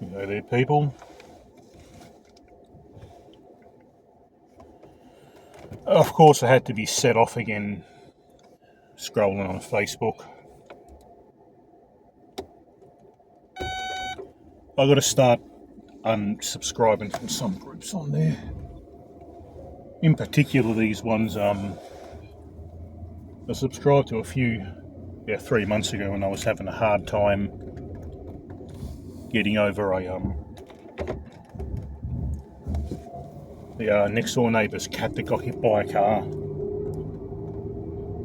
You know there, people. Of course, I had to be set off again scrolling on Facebook. I got to start unsubscribing from some groups on there. In particular, these ones. I subscribed to a few about 3 months ago when I was having a hard time getting over the next door neighbour's cat that got hit by a car.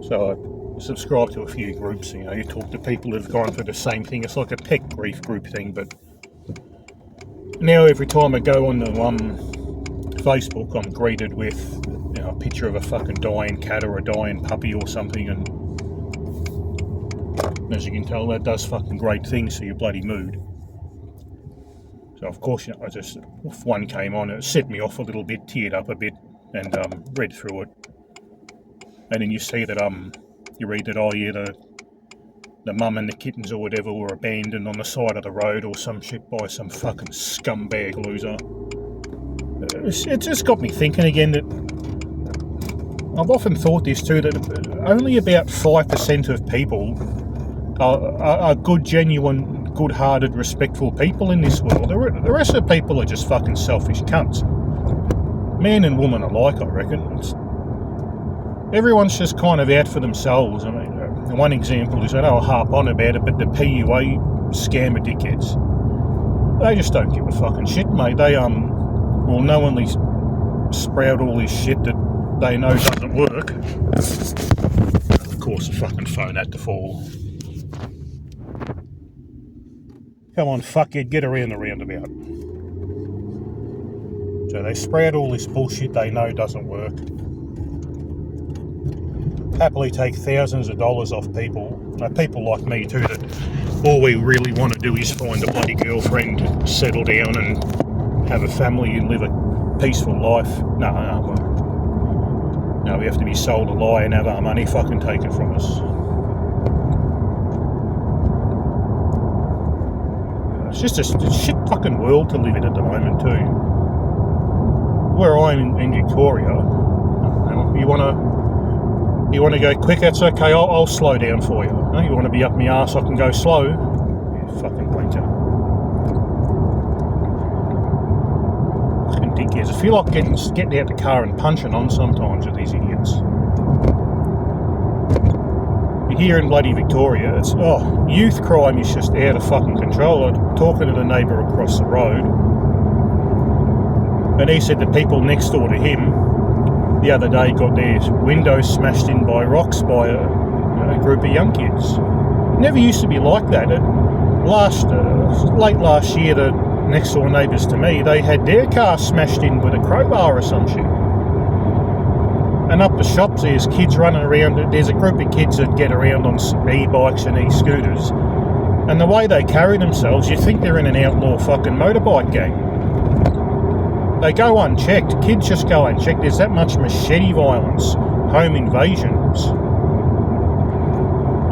So I subscribe to a few groups. You know, you talk to people that have gone through the same thing. It's like a pet grief group thing, but now every time I go on the Facebook, I'm greeted with a picture of a fucking dying cat or a dying puppy or something, and as you can tell, that does fucking great things for your bloody mood. So of course, I just, if one came on, it set me off a little bit, teared up a bit, and read through it. And then you see that you read that the mum and the kittens or whatever were abandoned on the side of the road or some shit by some fucking scumbag loser. It just got me thinking again that I've often thought this too, that only about 5% of people are good, genuine, good-hearted, respectful people in this world. The rest of the people are just fucking selfish cunts. Man and woman alike, I reckon. Everyone's just kind of out for themselves. I mean, one example is, I know I'll harp on about it, but the PUA scammer dickheads. They just don't give a fucking shit, mate. They will knowingly sprout all this shit that they know doesn't work. Of course, the fucking phone had to fall. Come on, fuckhead, get around the roundabout. So they sprout all this bullshit they know doesn't work. Happily take thousands of dollars off people. People like me too, that all we really want to do is find a bloody girlfriend, settle down and have a family and live a peaceful life. No, we have to be sold a lie and have our money fucking taken from us. It's just a shit fucking world to live in at the moment too. Where I'm in Victoria, you want to go quick, that's okay, I'll slow down for you. You want to be up my arse, I can go slow? You fucking wanker. Fucking dickheads. I feel like getting out the car and punching on sometimes with these idiots. Here in bloody Victoria, it's, youth crime is just out of fucking control. I'm talking to the neighbour across the road, and he said the people next door to him the other day got their windows smashed in by rocks by a group of young kids. Never used to be like that. Late last year, the next door neighbours to me, they had their car smashed in with a crowbar or some shit. And up the shops there's kids running around. There's a group of kids that get around on e-bikes and e-scooters, and the way they carry themselves, you think they're in an outlaw fucking motorbike gang. They go unchecked. Kids just go unchecked. There's that much machete violence, home invasions.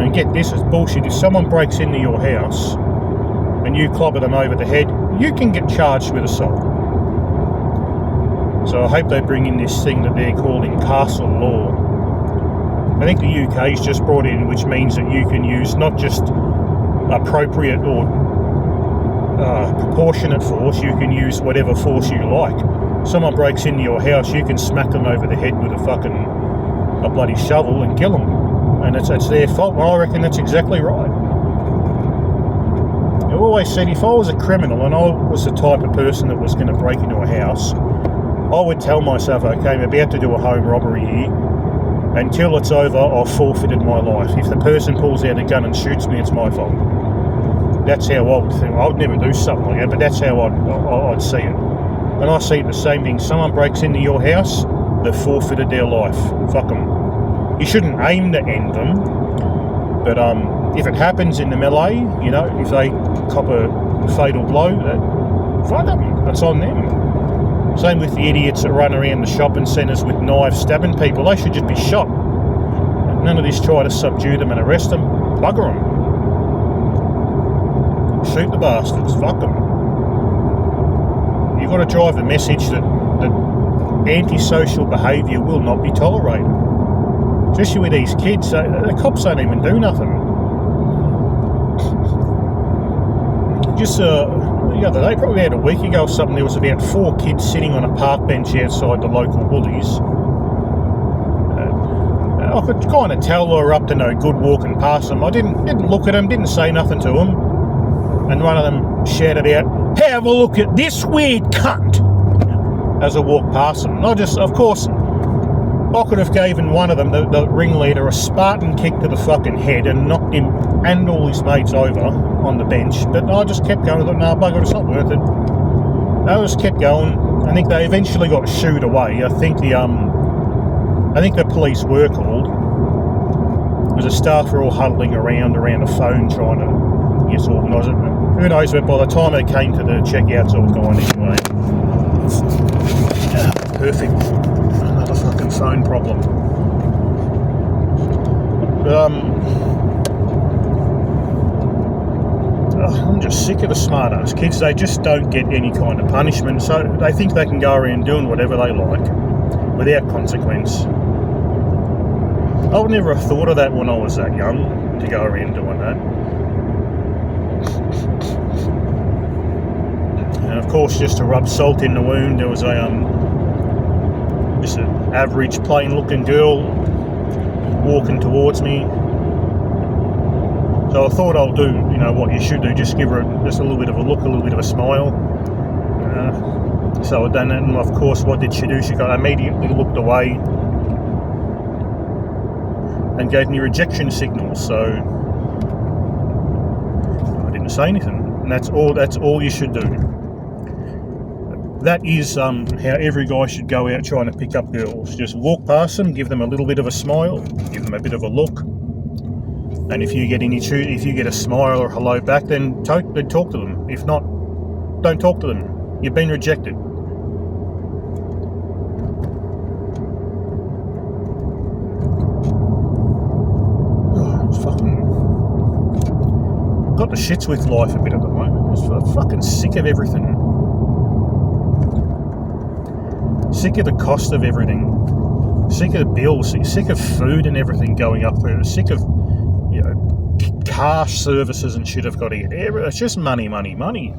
And get this, it's bullshit. If someone breaks into your house and you clobber them over the head, you can get charged with assault. So I hope they bring in this thing that they're calling castle law. I think the UK's just brought in, which means that you can use not just appropriate or proportionate force, you can use whatever force you like. Someone breaks into your house, you can smack them over the head with a bloody shovel and kill them. And it's their fault. Well, I reckon that's exactly right. I've always said, if I was a criminal and I was the type of person that was going to break into a house, I would tell myself, okay, I'm about to do a home robbery here. Until it's over, I've forfeited my life. If the person pulls out a gun and shoots me, it's my fault. That's how I would think. I would never do something like that, but that's how I'd see it. And I see the same thing. Someone breaks into your house, they've forfeited their life. Fuck them. You shouldn't aim to end them, but if it happens in the melee, if they cop a fatal blow, fuck them. That's on them. Same with the idiots that run around the shopping centres with knives stabbing people. They should just be shot. None of this try to subdue them and arrest them. Bugger them. Shoot the bastards. Fuck them. You've got to drive the message that antisocial behaviour will not be tolerated. Especially with these kids, the cops don't even do nothing. Just the other day, probably about a week ago or something, there was about 4 kids sitting on a park bench outside the local Woolies. I could kind of tell they were up to no good walking past them. I didn't look at them, didn't say nothing to them. And one of them shouted out, "Have a look at this weird cunt," as I walked past them. And I just, of course, I could have given one of them, the ringleader, a Spartan kick to the fucking head and knocked him and all his mates over on the bench. But I just kept going. I thought, no, bugger, it's not worth it. I just kept going. I think they eventually got shooed away. I think the police were called. Because the staff were all huddling around a phone trying to get organised. Who knows, but by the time they came to the checkouts, all gone anyway. Perfect. Another fucking phone problem. I'm just sick of the smart-ass kids. They just don't get any kind of punishment, so they think they can go around doing whatever they like without consequence. I would never have thought of that when I was that young, to go around doing that. And of course, just to rub salt in the wound, there was just an average plain-looking girl walking towards me. So I thought I'll do, what you should do, just give her just a little bit of a look, a little bit of a smile. So I done it, and of course, what did she do? She immediately looked away and gave me rejection signals. So I didn't say anything, and that's all you should do. That is how every guy should go out trying to pick up girls. Just walk past them, give them a little bit of a smile, give them a bit of a look, and if you get a smile or hello back, then talk to them. If not, don't talk to them. You've been rejected. It's fucking got the shits with life a bit at the moment. I'm fucking sick of everything. Sick of the cost of everything. Sick of the bills. Sick of food and everything going up there. Sick of car services and shit I've got to get. It's just money, money, money.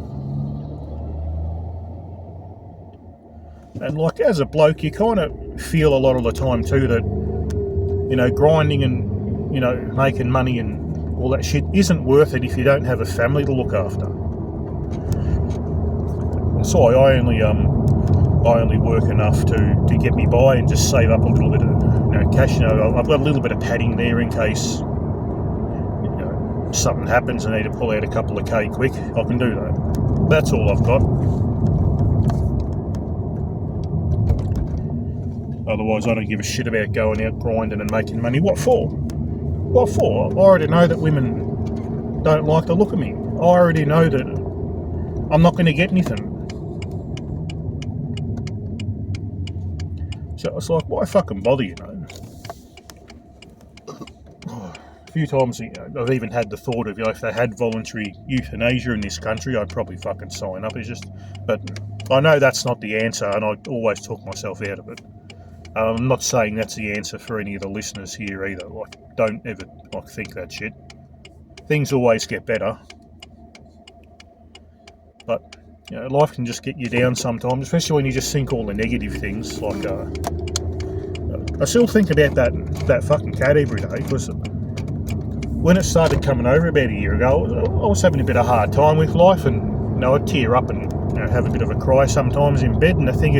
And like as a bloke, you kind of feel a lot of the time too that grinding and making money and all that shit isn't worth it if you don't have a family to look after. So I only work enough to get me by and just save up a little bit of cash. I've got a little bit of padding there in case something happens and I need to pull out a couple of K quick. I can do that. That's all I've got. Otherwise, I don't give a shit about going out grinding and making money. What for? What for? I already know that women don't like the look of me. I already know that I'm not going to get anything. So it's like, why fucking bother, A few times, I've even had the thought of, if they had voluntary euthanasia in this country, I'd probably fucking sign up. But I know that's not the answer, and I always talk myself out of it. I'm not saying that's the answer for any of the listeners here either. Don't ever think that shit. Things always get better, but life can just get you down sometimes, especially when you just think all the negative things. I still think about that fucking cat every day, because when it started coming over about a year ago, I was having a bit of a hard time with life, and I'd tear up and have a bit of a cry sometimes in bed, and the thing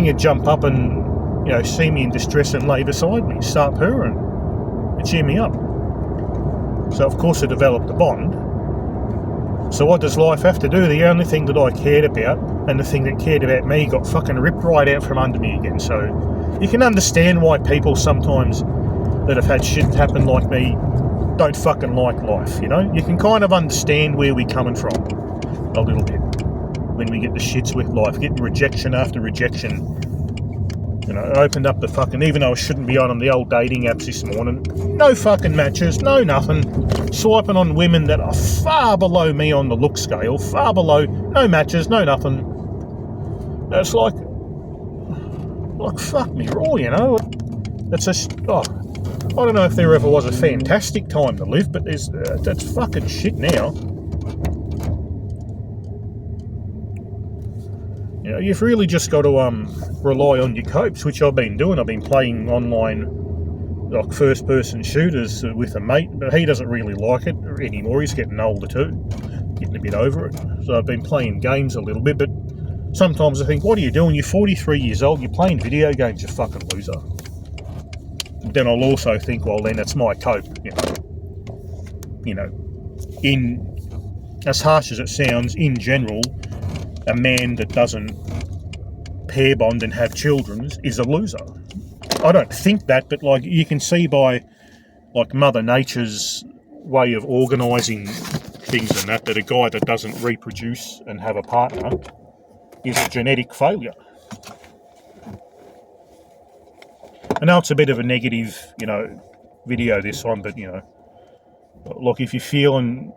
would jump up and see me in distress and lay beside me, start purring and cheer me up. So of course it developed a bond. So what does life have to do? The only thing that I cared about, and the thing that cared about me, got fucking ripped right out from under me again. So you can understand why people sometimes that have had shit happen like me don't fucking like life, You can kind of understand where we're coming from a little bit when we get the shits with life, getting rejection after rejection. You know, I opened up the fucking, even though I shouldn't be on the old dating apps this morning, no fucking matches, no nothing. Swiping on women that are far below me on the look scale, far below, no matches, no nothing. It's like fuck me raw, you know. It's just, I don't know if there ever was a fantastic time to live, but that's fucking shit now. You know, you've really just got to rely on your copes, which I've been doing. I've been playing online, like first-person shooters with a mate, but he doesn't really like it anymore. He's getting older too, getting a bit over it. So I've been playing games a little bit, but sometimes I think, what are you doing? You're 43 years old, you're playing video games, you fucking loser. Then I'll also think, well, then it's my cope, you know. In, as harsh as it sounds, in general, a man that doesn't pair bond and have children is a loser. I don't think that, but like you can see by like Mother Nature's way of organising things and that a guy that doesn't reproduce and have a partner is a genetic failure. I know it's a bit of a negative, video this one, but look, if you're feeling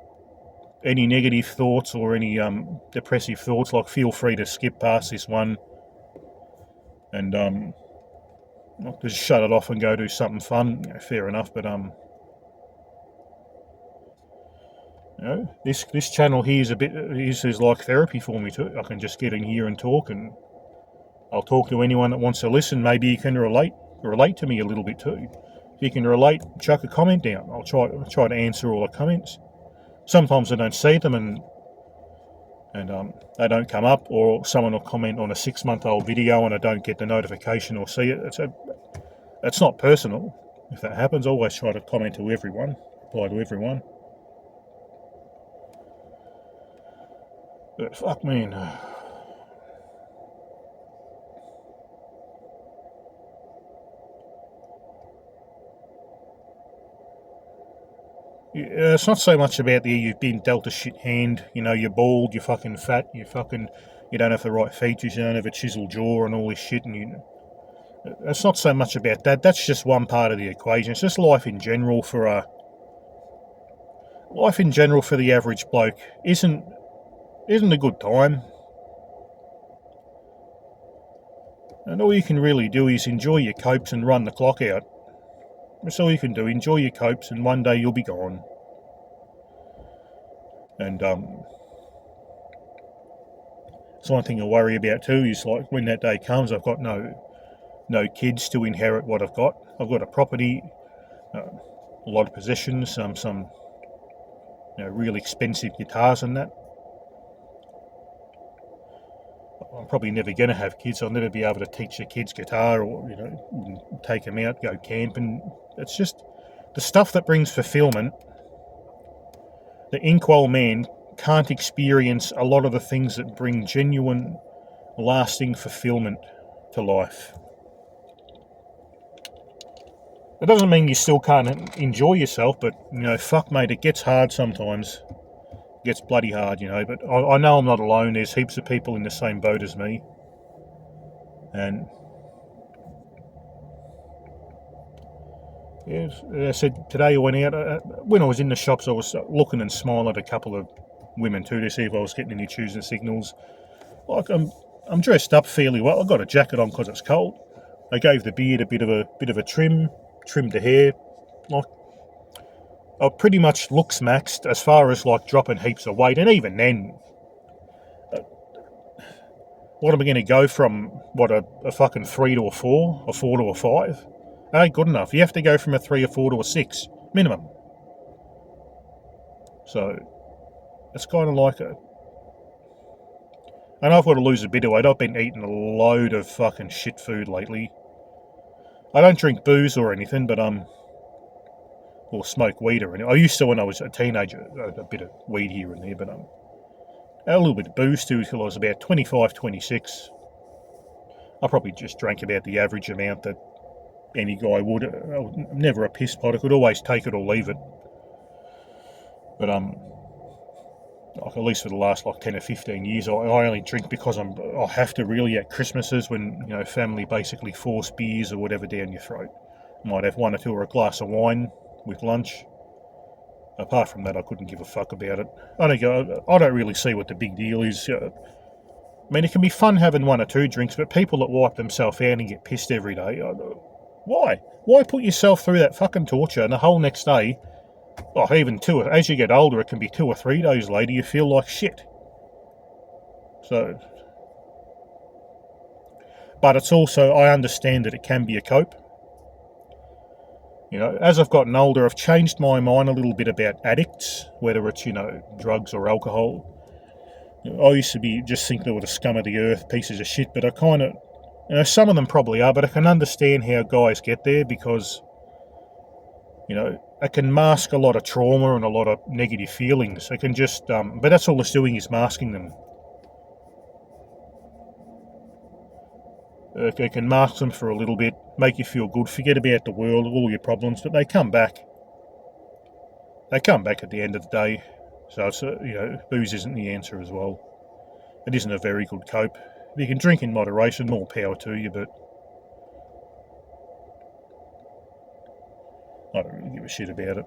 any negative thoughts or any depressive thoughts, like feel free to skip past this one and just shut it off and go do something fun. Fair enough, but this channel here is like therapy for me too. I can just get in here and talk, and I'll talk to anyone that wants to listen. Maybe you can relate to me a little bit too. If you can relate, chuck a comment down. I'll try to answer all the comments. Sometimes I don't see them and they don't come up, or someone will comment on a 6-month-old video and I don't get the notification or see it. It's not personal. If that happens, I always try to comment to everyone, reply to everyone. But fuck me. It's not so much about you've been dealt a shit hand, you're bald, you're fucking fat, you don't have the right features, you don't have a chiseled jaw and all this shit, and it's not so much about that. That's just one part of the equation. It's just life in general for the average bloke isn't a good time. And all you can really do is enjoy your copes and run the clock out. That's all you can do. Enjoy your copes, and one day you'll be gone. And it's one thing I worry about too is like when that day comes, I've got no kids to inherit what I've got. I've got a property, a lot of possessions, some really expensive guitars and that. I'm probably never going to have kids. I'll never be able to teach the kids guitar or take them out, go camping. It's just the stuff that brings fulfillment. The inkwell man can't experience a lot of the things that bring genuine, lasting fulfillment to life. It doesn't mean you still can't enjoy yourself, but fuck mate, it gets hard sometimes. It gets bloody hard, but I know I'm not alone. There's heaps of people in the same boat as me. And as I said, today I went out. When I was in the shops, I was looking and smiling at a couple of women too to see if I was getting any choosing signals. Like I'm dressed up fairly well. I've got a jacket on because it's cold. I gave the beard a bit of a trimmed the hair. Like I pretty much looks maxed as far as like dropping heaps of weight, and even then, what am I going to go from? What a fucking 3 to a 4, a 4 to a 5? That ain't good enough. You have to go from a 3 or 4 to a 6 minimum. So it's kind of like and I've got to lose a bit of weight. I've been eating a load of fucking shit food lately. I don't drink booze or anything, but or smoke weed or anything. I used to when I was a teenager, a bit of weed here and there, but had a little bit of booze too until I was about 25, 26. I probably just drank about the average amount that any guy would. I was never a piss pot. I could always take it or leave it. But like at least for the last like 10 or 15 years, I only drink because I have to really at Christmases when, family basically force beers or whatever down your throat. Might have one or two or a glass of wine with lunch. Apart from that, I couldn't give a fuck about it. I don't really see what the big deal is. I mean, it can be fun having one or two drinks, but people that wipe themselves out and get pissed every day, why? Why put yourself through that fucking torture and the whole next day, even as you get older, it can be 2 or 3 days later, you feel like shit. So, but it's also, I understand that it can be a cope. As I've gotten older, I've changed my mind a little bit about addicts, whether it's, drugs or alcohol. I used to just think they were the scum of the earth, pieces of shit, but I kind of, some of them probably are, but I can understand how guys get there because, it can mask a lot of trauma and a lot of negative feelings. It can just, but that's all it's doing is masking them. It can mask them for a little bit, make you feel good, forget about the world, all your problems, but they come back. They come back at the end of the day. So, it's, booze isn't the answer as well. It isn't a very good cope. If you can drink in moderation, more power to you, but I don't really give a shit about it.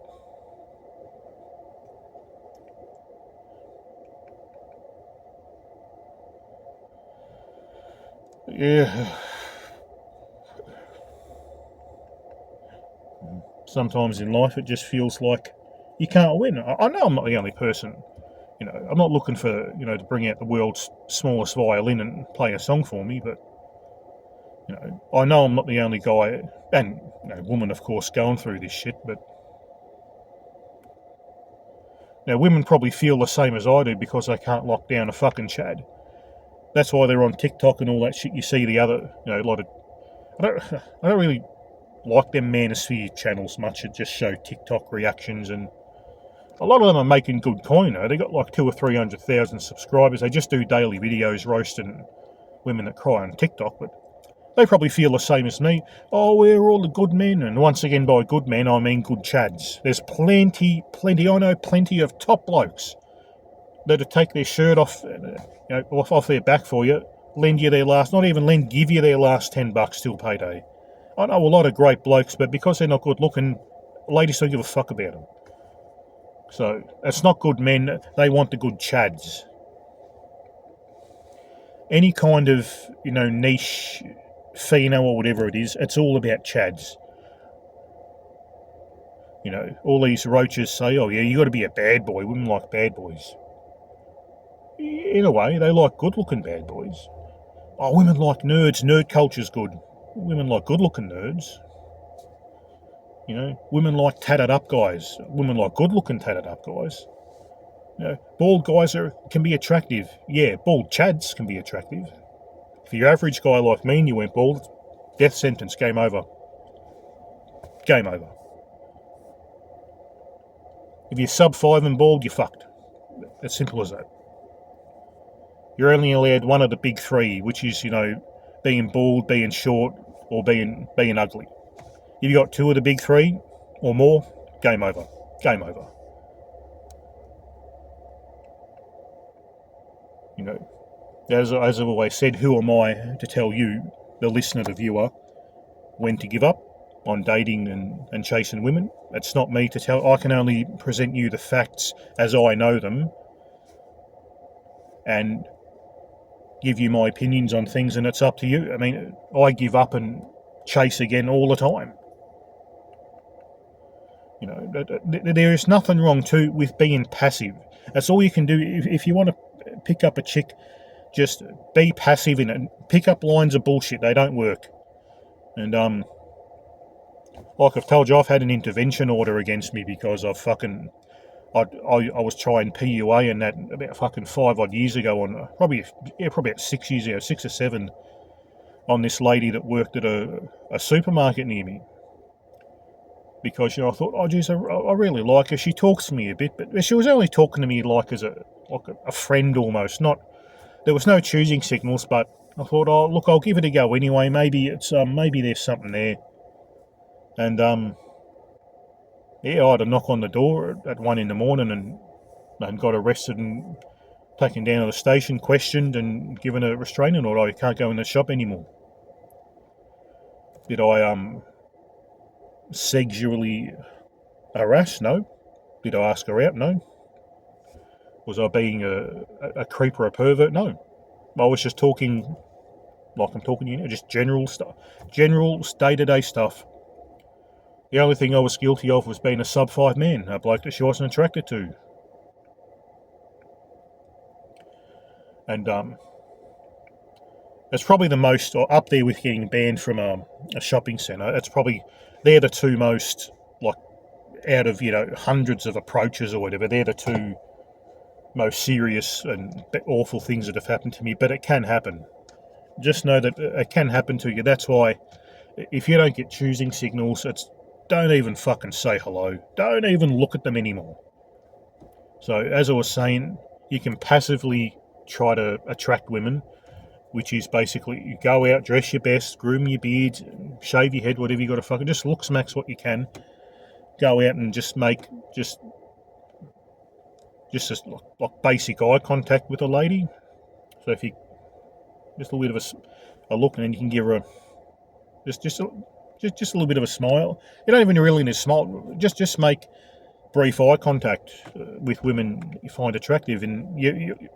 Yeah. Sometimes in life it just feels like you can't win. I know I'm not the only person. I'm not looking for, to bring out the world's smallest violin and play a song for me, but, I know I'm not the only guy, and, woman, of course, going through this shit, but, women probably feel the same as I do because they can't lock down a fucking Chad. That's why they're on TikTok and all that shit. You see the other, a lot of, I don't really like them manosphere channels much that just show TikTok reactions, and a lot of them are making good coin. They got like 200,000 or 300,000 subscribers. They just do daily videos roasting women that cry on TikTok, but they probably feel the same as me. Oh, we're all the good men, and once again, by good men, I mean good chads. There's plenty. I know plenty of top blokes that'll take their shirt off, off their back for you, lend you their last, not even lend, give you their last $10 till payday. I know a lot of great blokes, but because they're not good looking, ladies don't give a fuck about them. So, it's not good men, they want the good chads. Any kind of, niche pheno or whatever it is, it's all about chads. All these roaches say, oh yeah, you got to be a bad boy. Women like bad boys. In a way, they like good-looking bad boys. Oh, women like nerds. Nerd culture's good. Women like good-looking nerds. Women like tatted-up guys. Women like good-looking tatted-up guys. Bald guys can be attractive. Yeah, bald chads can be attractive. If you're average guy like me and you went bald, death sentence, game over. Game over. If you're sub 5 and bald, you're fucked. As simple as that. You're only allowed one of the big three, which is, being bald, being short, or being ugly. If you got two of the big three or more, game over. Game over. As I've always said, who am I to tell you, the listener, the viewer, when to give up on dating and chasing women? It's not me to tell. I can only present you the facts as I know them and give you my opinions on things, and it's up to you. I mean, I give up and chase again all the time. There is nothing wrong too with being passive. That's all you can do. If you want to pick up a chick, just be passive in it. Pick up lines of bullshit. They don't work. And like I've told you, I've had an intervention order against me because I was trying PUA and that about fucking 5 odd years ago on probably about 6 years ago, 6 or 7, on this lady that worked at a supermarket near me. Because I thought, oh geez, I really like her. She talks to me a bit, but she was only talking to me like as a friend almost. Not, there was no choosing signals, but I thought, oh look, I'll give it a go anyway. Maybe maybe there's something there. And I had a knock on the door at 1 a.m, and and got arrested and taken down to the station, questioned and given a restraining order. You can't go in the shop anymore. Did I sexually harass? No. Did I ask her out? No. Was I being a creep or a pervert? No. I was just talking like I'm talking to you now, just general stuff, general day-to-day stuff. The only thing I was guilty of was being a sub-5 man, a bloke that she wasn't attracted to. And it's probably the most, or up there with getting banned from a shopping centre. It's probably, they're the two most, like, out of, hundreds of approaches or whatever, they're the two most serious and awful things that have happened to me. But it can happen. Just know that it can happen to you. That's why, if you don't get choosing signals, don't even fucking say hello. Don't even look at them anymore. So, as I was saying, you can passively try to attract women, which is basically you go out, dress your best, groom your beard, shave your head, whatever you got to fucking, just look smacks what you can. Go out and just make just like basic eye contact with a lady. So if you just a little bit of a look, and then you can give her just a little bit of a smile. You don't even really need to smile. Just make brief eye contact with women you find attractive, and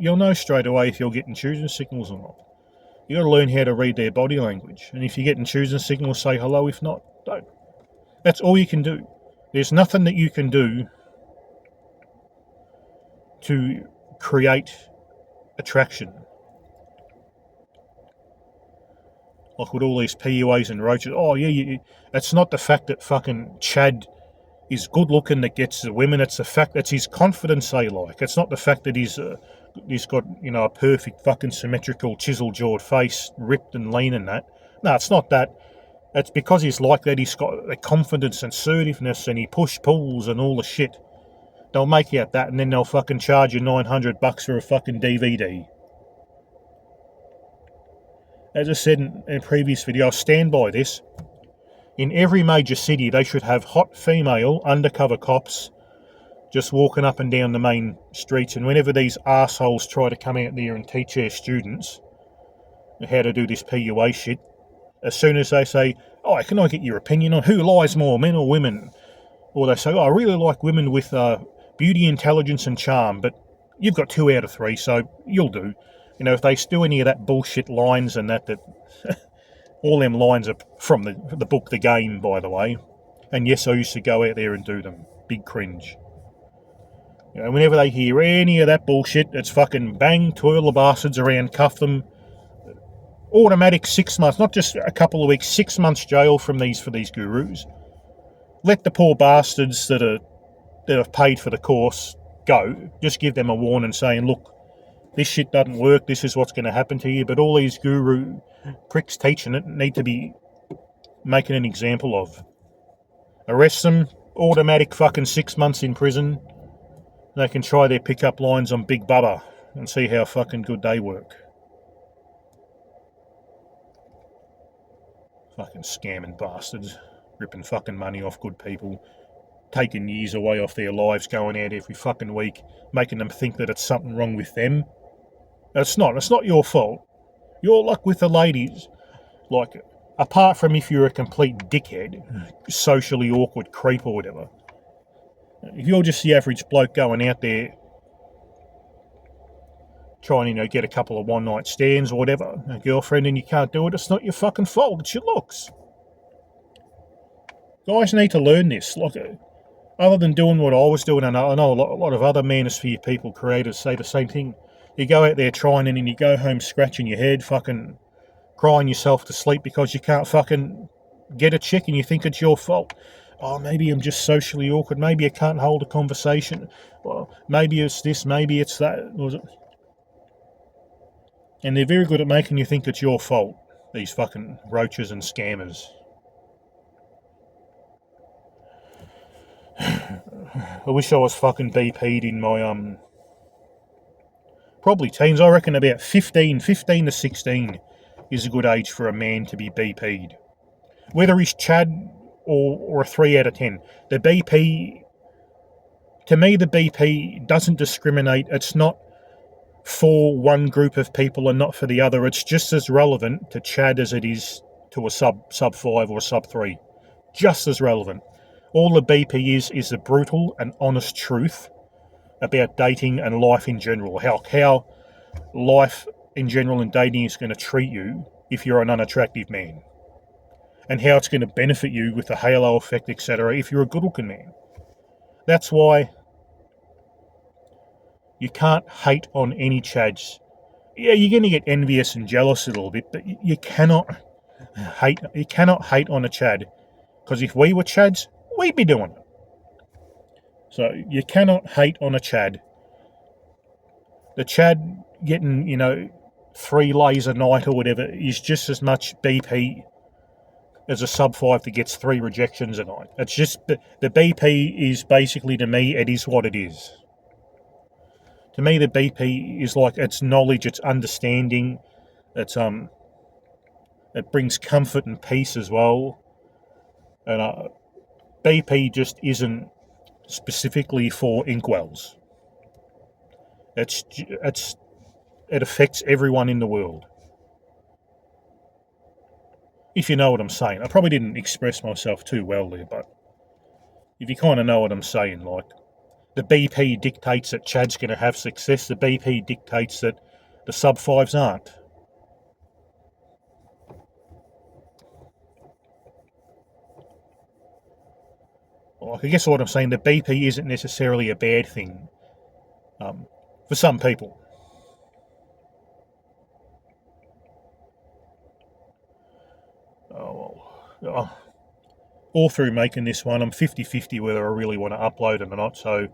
you'll know straight away if you're getting choosing signals or not. You got to learn how to read their body language, and if you're getting choosing signals, say hello. If not, don't. That's all you can do. There's nothing that you can do to create attraction. Like with all these PUAs and roaches. Oh yeah, it's not the fact that fucking Chad is good looking that gets the women. It's the fact that his confidence they like. It's not the fact that he's got a perfect fucking symmetrical chisel jawed face, ripped and lean and that. No, it's not that. It's because he's like that. He's got a confidence and assertiveness, and he pulls and all the shit. They'll make out that, and then they'll fucking charge you $900 for a fucking DVD. As I said in a previous video, I'll stand by this. In every major city, they should have hot female undercover cops just walking up and down the main streets. And whenever these assholes try to come out there and teach their students how to do this PUA shit, as soon as they say, oh, can I get your opinion on who lies more, men or women? Or they say, oh, I really like women with beauty, intelligence and charm, but you've got 2 out of 3, so you'll do. If they do any of that bullshit lines and that all them lines are from the book The Game, by the way. And yes, I used to go out there and do them. Big cringe. Whenever they hear any of that bullshit, it's fucking bang, twirl the bastards around, cuff them. Automatic 6 months, not just a couple of weeks, 6 months jail for these gurus. Let the poor bastards that have paid for the course go. Just give them a warning saying, look, this shit doesn't work, this is what's going to happen to you. But all these guru pricks teaching it need to be making an example of. Arrest them, automatic fucking 6 months in prison. They can try their pickup lines on Big Bubba and see how fucking good they work. Fucking scamming bastards. Ripping fucking money off good people. Taking years away off their lives, going out every fucking week, making them think that it's something wrong with them. It's not your fault. You're like with the ladies, like, apart from if you're a complete dickhead, socially awkward creep or whatever, if you're just the average bloke going out there trying to get a couple of one-night stands or whatever, a girlfriend, and you can't do it, it's not your fucking fault, it's your looks. Guys need to learn this. Like, other than doing what I was doing, and I know a lot of other manosphere people, creators, say the same thing. You go out there trying, and then you go home scratching your head, fucking crying yourself to sleep because you can't fucking get a chick and you think it's your fault. Oh, maybe I'm just socially awkward. Maybe I can't hold a conversation. Well, maybe it's this, maybe it's that. And they're very good at making you think it's your fault, these fucking roaches and scammers. I wish I was fucking BP'd in my, probably teens. I reckon about 15 to 16 is a good age for a man to be BP'd. Whether he's Chad or a 3 out of 10. The BP To me, the BP doesn't discriminate. It's not for one group of people and not for the other. It's just as relevant to Chad as it is to a sub 5 or sub 3. Just as relevant. All the BP is the brutal and honest truth about dating and life in general. How life in general and dating is going to treat you if you're an unattractive man. And how it's going to benefit you with the halo effect, etc., if you're a good-looking man. That's why you can't hate on any Chads. Yeah, you're going to get envious and jealous a little bit, but you cannot hate. You cannot hate on a Chad, because if we were Chads, we'd be doing it. So you cannot hate on a Chad. The Chad getting 3 lays a night or whatever is just as much BP as a sub 5 that gets 3 rejections a night. It's just the BP is basically, to me, it is what it is. To me, the BP is like, it's knowledge, it's understanding, it brings comfort and peace as well. And BP just isn't specifically for inkwells. It affects everyone in the world. If you know what I'm saying. I probably didn't express myself too well there, but if you kind of know what I'm saying, like, the BP dictates that Chad's going to have success. The BP dictates that the sub 5s aren't. Like, I guess what I'm saying, the BP isn't necessarily a bad thing for some people. All through making this one, I'm 50-50 whether I really want to upload it or not. So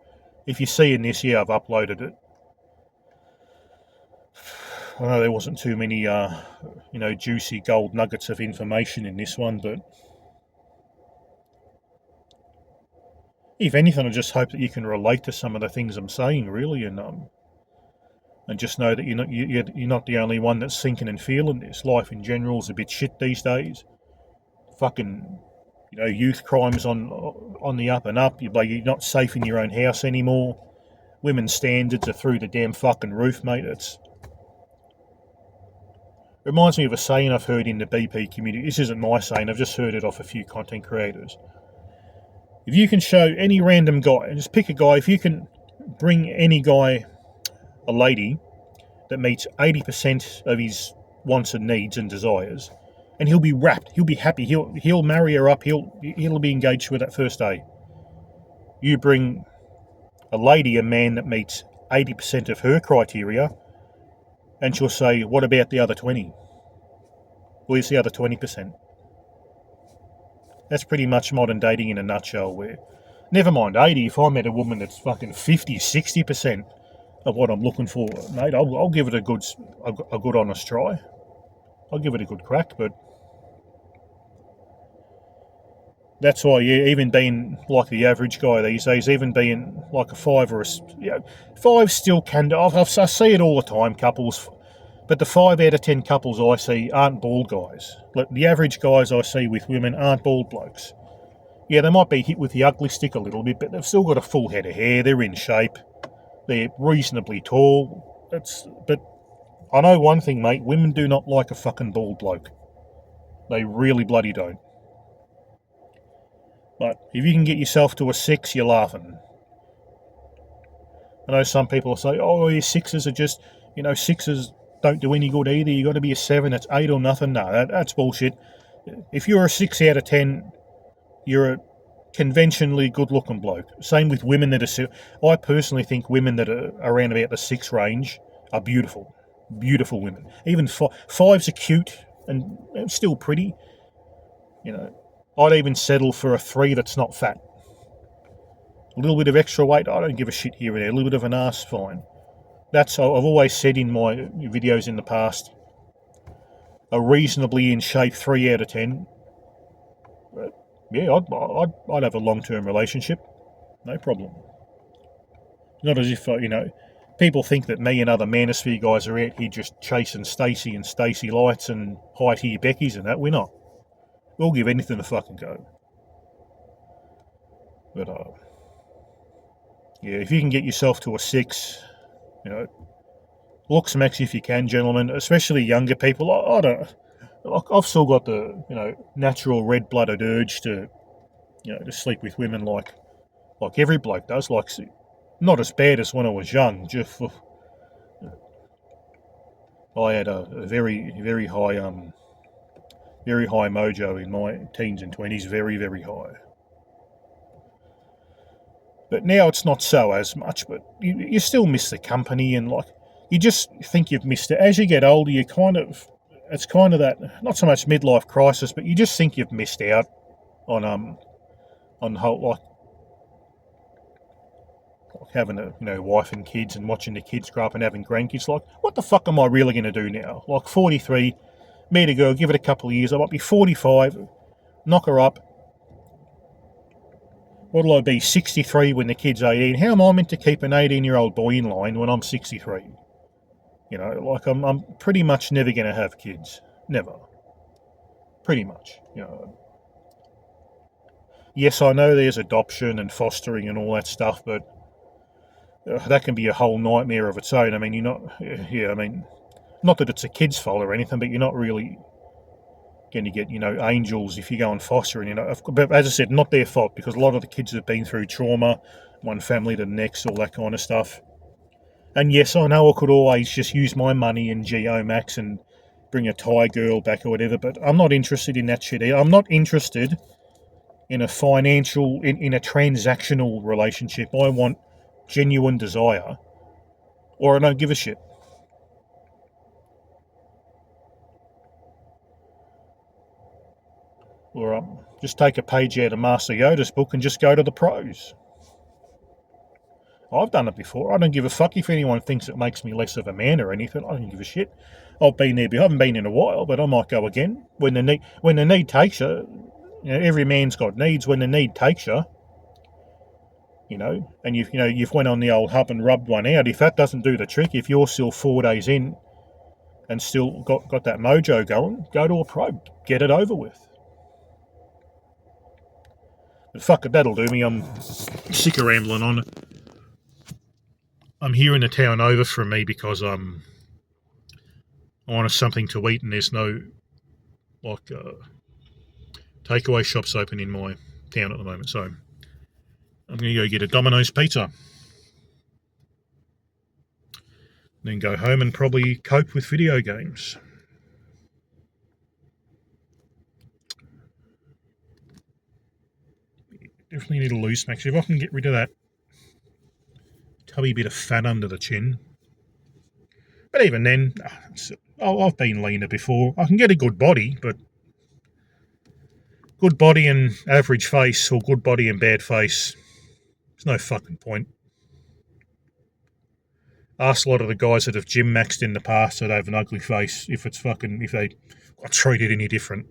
if you see in this, I've uploaded it. I know there wasn't too many, juicy gold nuggets of information in this one, but if anything, I just hope that you can relate to some of the things I'm saying, really, and just know that you're not the only one that's thinking and feeling this. Life in general is a bit shit these days. Fucking, youth crimes on the up and up. You're not safe in your own house anymore. Women's standards are through the damn fucking roof, mate. It reminds me of a saying I've heard in the BP community. This isn't my saying, I've just heard it off a few content creators. If you can show any random guy, and just pick a guy, if you can bring any guy, a lady, that meets 80% of his wants and needs and desires, and he'll be rapt, he'll be happy, he'll marry her up, he'll be engaged with that first day. You bring a lady, a man that meets 80% of her criteria, and she'll say, what about the other 20? Where's the other 20%? That's pretty much modern dating in a nutshell, where, never mind 80, if I met a woman that's fucking 50, 60% of what I'm looking for, mate, I'll give it a good honest try. I'll give it a good crack, but that's why, even being like the average guy these days, even being like a 5 or a 5 still can do. I see it all the time, couples, but the 5 out of 10 couples I see aren't bald guys. The average guys I see with women aren't bald blokes. Yeah, they might be hit with the ugly stick a little bit, but they've still got a full head of hair, they're in shape, they're reasonably tall. But I know one thing, mate, women do not like a fucking bald bloke. They really bloody don't. But if you can get yourself to a 6, you're laughing. I know some people say, oh, your 6s are just, 6s don't do any good either. You got to be a 7, it's 8 or nothing. No, that's bullshit. If you're a 6 out of 10, you're a conventionally good-looking bloke. Same with women that are... I personally think women that are around about the 6 range are beautiful. Beautiful women. Even 5s are cute and still pretty. I'd even settle for a 3 that's not fat. A little bit of extra weight, I don't give a shit here and there. A little bit of an arse, fine. I've always said in my videos in the past, a reasonably in shape 3 out of 10. Yeah, I'd have a long-term relationship, no problem. Not as if people think that me and other manosphere guys are out here just chasing Stacey and Stacey Lights and high tier Beckies and that. We're not. We'll give anything a fucking go. But Yeah, if you can get yourself to a 6, you know, looks max if you can, gentlemen, especially younger people. I don't. I've still got the natural red-blooded urge to to sleep with women like every bloke does. Like not as bad as when I was young. Just I had a very high mojo in my teens and 20s, very high. But now it's not so as much. But you still miss the company, and like you just think you've missed it. As you get older, you kind of it's kind of that, not so much midlife crisis, but you just think you've missed out on whole, like having a wife and kids and watching the kids grow up and having grandkids. Like, what the fuck am I really going to do now? Like 43, meet a girl, give it a couple of years. I might be 45, knock her up. What'll I be, 63 when the kid's 18? How am I meant to keep an 18-year-old boy in line when I'm 63? Like I'm pretty much never going to have kids. Never. Pretty much. Yes, I know there's adoption and fostering and all that stuff, but that can be a whole nightmare of its own. I mean, you're not, yeah, I mean, not that it's a kid's fault or anything, but you're not really going to get, angels if you go and foster. And, but as I said, not their fault, because a lot of the kids have been through trauma, one family to the next, all that kind of stuff. And yes, I know I could always just use my money in Geomax and bring a Thai girl back or whatever, but I'm not interested in that shit either. I'm not interested in a financial, in a transactional relationship. I want genuine desire, or I don't give a shit. Or just take a page out of Master Yoda's book and just go to the pros. I've done it before. I don't give a fuck if anyone thinks it makes me less of a man or anything. I don't give a shit. I've been there. I haven't been in a while, but I might go again when the need takes you. Every man's got needs. When the need takes you, and you've went on the old hub and rubbed one out. If that doesn't do the trick, if you're still 4 days in and still got that mojo going, go to a pro, get it over with. But fuck it, that'll do me. I'm sick of rambling on. I'm here in the town over from me because I want something to eat, and there's no takeaway shops open in my town at the moment. So I'm going to go get a Domino's pizza, then go home and probably cope with video games. Definitely need a loose max. If I can get rid of that tubby bit of fat under the chin. But even then, I've been leaner before. I can get a good body, but good body and average face, or good body and bad face, there's no fucking point. Ask a lot of the guys that have gym maxed in the past that have an ugly face if they got treated any different.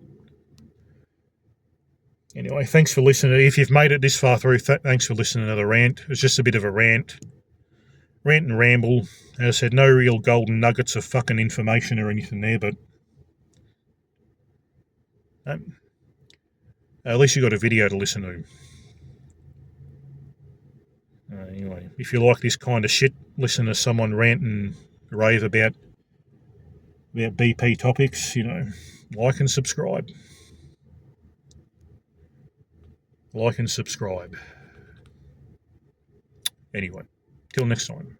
Anyway, thanks for listening. If you've made it this far through, thanks for listening to the rant. It's just a bit of a rant and ramble. As I said, no real golden nuggets of fucking information or anything there, but at least you got a video to listen to. Anyway, if you like this kind of shit, listen to someone rant and rave about BP topics, like and subscribe. Like and subscribe. Anyway, till next time.